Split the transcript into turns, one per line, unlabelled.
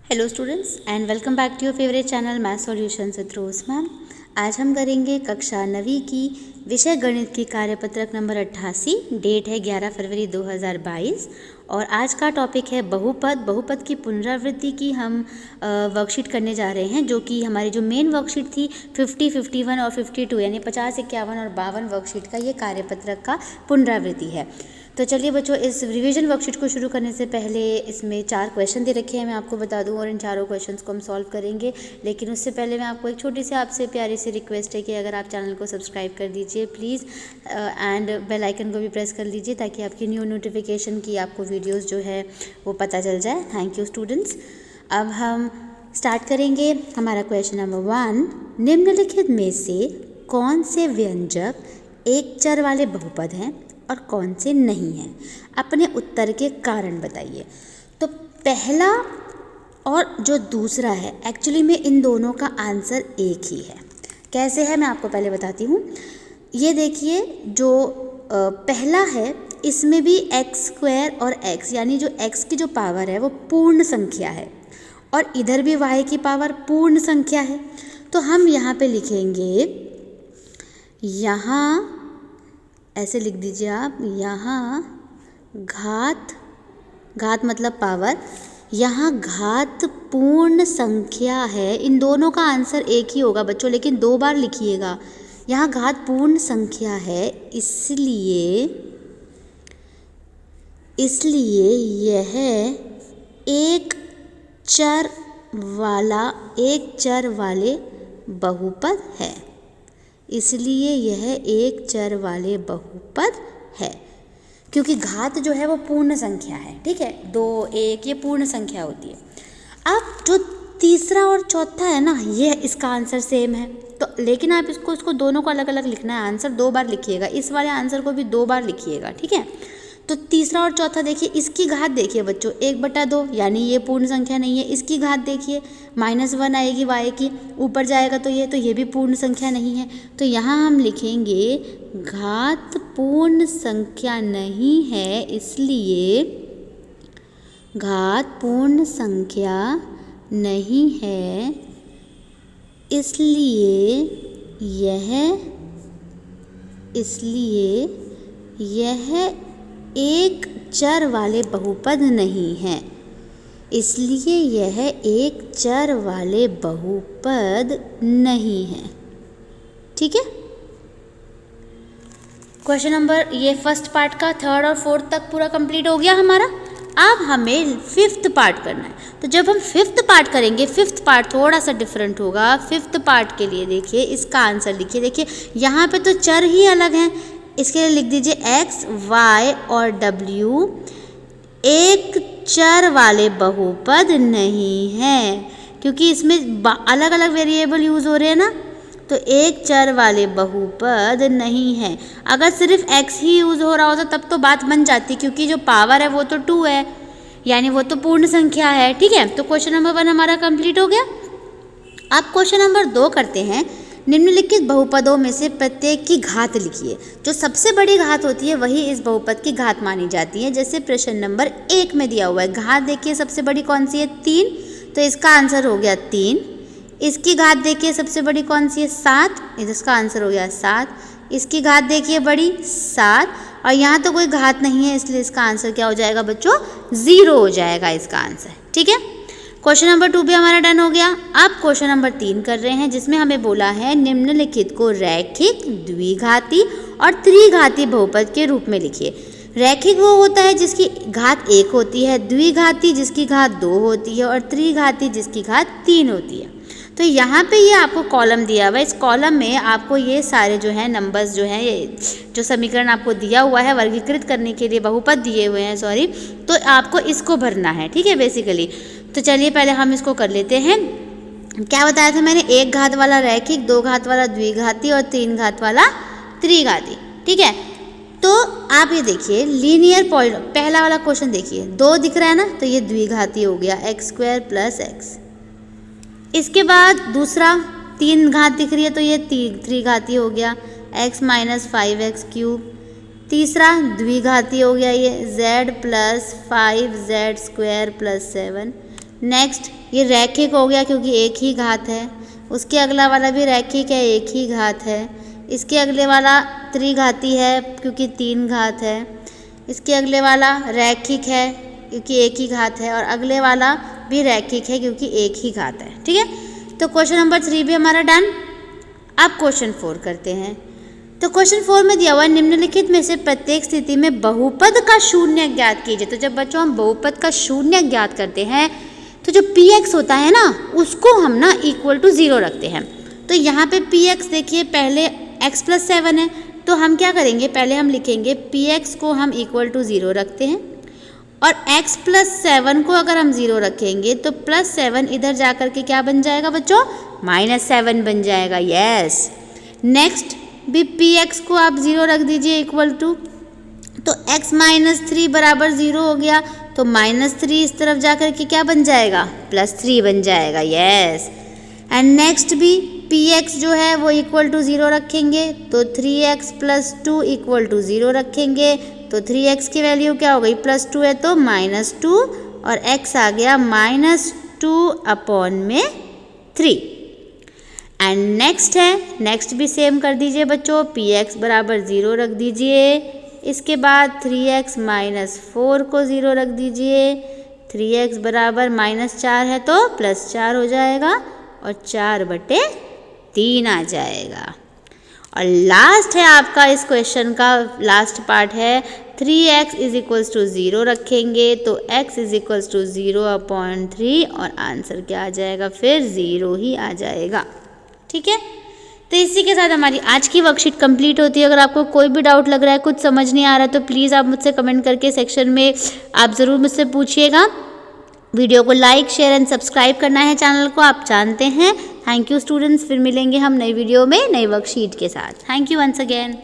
Hello students and welcome back to your favourite channel math solutions with Rose ma'am. आज हम करेंगे कक्षा 9वीं की विषय गणित की कार्यपत्रक नंबर 88। डेट है 11 फरवरी 2022 और आज का टॉपिक है बहुपद। बहुपद की पुनरावृत्ति की हम वर्कशीट करने जा रहे हैं, जो कि हमारी जो मेन वर्कशीट थी 50, 51 और 52 यानी 50, 51 और 52 वर्कशीट का ये कार्यपत्रक का पुनरावृत्ति है। तो चलिए बच्चों, इस रिवीजन वर्कशीट को शुरू करने से पहले इसमें 4 क्वेश्चन दे रखे हैं, मैं आपको बता दूं, और इन चारों क्वेश्चंस को हम सॉल्व करेंगे। लेकिन उससे पहले मैं आपको एक छोटी सी आपसे प्यारी सी रिक्वेस्ट है कि अगर आप चैनल को सब्सक्राइब कर दीजिए प्लीज़, एंड बेल आइकन को भी प्रेस कर लीजिए ताकि आपकी न्यू नोटिफिकेशन की आपको वीडियोज़ जो है वो पता चल जाए। Thank you students. अब हम स्टार्ट करेंगे हमारा क्वेश्चन नंबर 1। निम्नलिखित में से कौन से व्यंजक एक चर वाले बहुपद हैं और कौन से नहीं हैं? अपने उत्तर के कारण बताइए। तो पहला और जो दूसरा है, एक्चुअली में इन दोनों का आंसर एक ही है। कैसे है मैं आपको पहले बताती हूँ। ये देखिए, जो पहला है इसमें भी एक्स स्क्वायर और एक्स यानी जो एक्स की जो पावर है वो पूर्ण संख्या है, और इधर भी वाई की पावर पूर्ण संख्या है। तो हम यहाँ पे लिखेंगे, यहाँ ऐसे लिख दीजिए आप, यहाँ घात मतलब पावर, यहाँ घात पूर्ण संख्या है। इन दोनों का आंसर एक ही होगा बच्चों, लेकिन 2 बार लिखिएगा। यहाँ घात पूर्ण संख्या है, इसलिए यह एक चर वाले बहुपद है। इसलिए यह एक चर वाले बहुपद है, क्योंकि घात जो है वो पूर्ण संख्या है। ठीक है, 2, 1 ये पूर्ण संख्या होती है। अब जो तीसरा और चौथा है ना, ये इसका आंसर सेम है। तो लेकिन आप इसको दोनों को अलग अलग लिखना है। आंसर 2 बार लिखिएगा, इस वाले आंसर को भी 2 बार लिखिएगा। ठीक है, तो तीसरा और चौथा देखिए, इसकी घात देखिए बच्चों 1/2 यानी ये पूर्ण संख्या नहीं है। इसकी घात देखिए -1 आएगी वाई की, ऊपर जाएगा तो ये भी पूर्ण संख्या नहीं है। तो यहाँ हम लिखेंगे घात पूर्ण संख्या नहीं है, इसलिए घात पूर्ण संख्या नहीं है, इसलिए यह एक चर वाले बहुपद नहीं है। इसलिए यह एक चर वाले बहुपद नहीं है। ठीक है, क्वेश्चन नंबर ये फर्स्ट पार्ट का 3rd और 4th तक पूरा कंप्लीट हो गया हमारा। अब हमें 5th पार्ट करना है। तो जब हम 5th पार्ट करेंगे, 5th पार्ट थोड़ा सा डिफरेंट होगा। 5th पार्ट के लिए देखिए, इसका आंसर लिखिए। देखिए यहाँ पे तो चर ही अलग हैं, इसके लिए लिख दीजिए x, y और w एक चर वाले बहुपद नहीं है, क्योंकि इसमें अलग अलग वेरिएबल यूज़ हो रहे हैं ना, तो एक चर वाले बहुपद नहीं है। अगर सिर्फ x ही यूज़ हो रहा होता तब तो बात बन जाती, क्योंकि जो पावर है वो तो 2 है, यानी वो तो पूर्ण संख्या है। ठीक है, तो क्वेश्चन नंबर 1 हमारा कंप्लीट हो गया। अब क्वेश्चन नंबर 2 करते हैं। निम्नलिखित बहुपदों में से प्रत्येक की घात लिखिए। जो सबसे बड़ी घात होती है वही इस बहुपद की घात मानी जाती है। जैसे प्रश्न नंबर 1 में दिया हुआ है, घात देखिए सबसे बड़ी कौन सी है, 3, तो इसका आंसर हो गया 3। इसकी घात देखिए सबसे बड़ी कौन सी है, 7, इसका आंसर हो गया 7। इसकी घात देखिए बड़ी 7, और यहाँ तो कोई घात नहीं है, इसलिए इसका आंसर क्या हो जाएगा बच्चों, 0 हो जाएगा इसका आंसर। ठीक है, क्वेश्चन नंबर 2 भी हमारा डन हो गया। अब क्वेश्चन नंबर 3 कर रहे हैं, जिसमें हमें बोला है निम्नलिखित को रैखिक, द्विघाती और त्रिघाती बहुपद के रूप में लिखिए। रैखिक वो होता है जिसकी घात 1 होती है, द्विघाती जिसकी घात 2 होती है, और त्रिघाती जिसकी घात 3 होती है। तो यहाँ पे ये आपको कॉलम दिया हुआ है। इस कॉलम में आपको ये सारे जो है नंबर्स जो हैं, ये जो समीकरण आपको दिया हुआ है वर्गीकृत करने के लिए, बहुपद दिए हुए हैं सॉरी, तो आपको इसको भरना है। ठीक है, बेसिकली तो चलिए पहले हम इसको कर लेते हैं। क्या बताया था मैंने, 1 घात वाला रैखिक, 2 घात वाला द्विघाती और 3 घात वाला त्रिघाती। ठीक है, तो आप ये देखिए लीनियर पॉइंट, पहला वाला क्वेश्चन देखिए, 2 दिख रहा है ना, तो ये द्विघाती हो गया, x² + x। इसके बाद दूसरा 3 घात दिख रही है, तो ये त्रिघाती हो गया, x - 5x³। तीसरा द्विघाती हो गया ये z + 5z² + 7। नेक्स्ट ये रैखिक हो गया क्योंकि एक ही घात है, उसके अगला वाला भी रैखिक है, एक ही घात है, इसके अगले वाला त्रिघाती है क्योंकि 3 घात है, इसके अगले वाला रैखिक है क्योंकि एक ही घात है, और अगले वाला भी रैखिक है क्योंकि एक ही घात है। ठीक है, तो क्वेश्चन नंबर 3 भी हमारा डन। अब क्वेश्चन 4 करते हैं। तो क्वेश्चन 4 में दिया हुआ है निम्नलिखित में से प्रत्येक स्थिति में बहुपद का शून्य ज्ञात कीजिए। तो जब बच्चों हम बहुपद का शून्य ज्ञात करते हैं तो जो px होता है ना उसको हम ना इक्वल टू 0 रखते हैं। तो यहाँ पे px देखिए पहले x + 7 है, तो हम क्या करेंगे, पहले हम लिखेंगे px को हम इक्वल टू 0 रखते हैं, और x + 7 को अगर हम 0 रखेंगे तो +7 इधर जा कर के क्या बन जाएगा बच्चों, -7 बन जाएगा। यस, नेक्स्ट भी px को आप 0 रख दीजिए इक्वल टू, तो x - 3 बराबर 0 हो गया, तो -3 इस तरफ जा कर के क्या बन जाएगा, +3 बन जाएगा। यस, एंड नेक्स्ट भी px जो है वो इक्वल टू 0 रखेंगे, तो 3x + 2 इक्वल टू 0 रखेंगे, तो 3x की वैल्यू क्या हो गई, +2 है तो -2, और x आ गया -2/3। एंड नेक्स्ट है, नेक्स्ट भी सेम कर दीजिए बच्चों, px बराबर 0 रख दीजिए, इसके बाद 3x - 4 को 0 रख दीजिए, 3x बराबर -4 है तो +4 हो जाएगा, और 4/3 आ जाएगा। और लास्ट है आपका इस क्वेश्चन का लास्ट पार्ट है, 3x = 0 रखेंगे तो x = 0/3, और आंसर क्या आ जाएगा, फिर 0 ही आ जाएगा। ठीक है, तो इसी के साथ हमारी आज की वर्कशीट कंप्लीट होती है। अगर आपको कोई भी डाउट लग रहा है, कुछ समझ नहीं आ रहा है, तो प्लीज़ आप मुझसे कमेंट करके सेक्शन में आप ज़रूर मुझसे पूछिएगा। वीडियो को लाइक, शेयर एंड सब्सक्राइब करना है चैनल को, आप जानते हैं। थैंक यू स्टूडेंट्स, फिर मिलेंगे हम नई वीडियो में नई वर्कशीट के साथ। Thank you once again.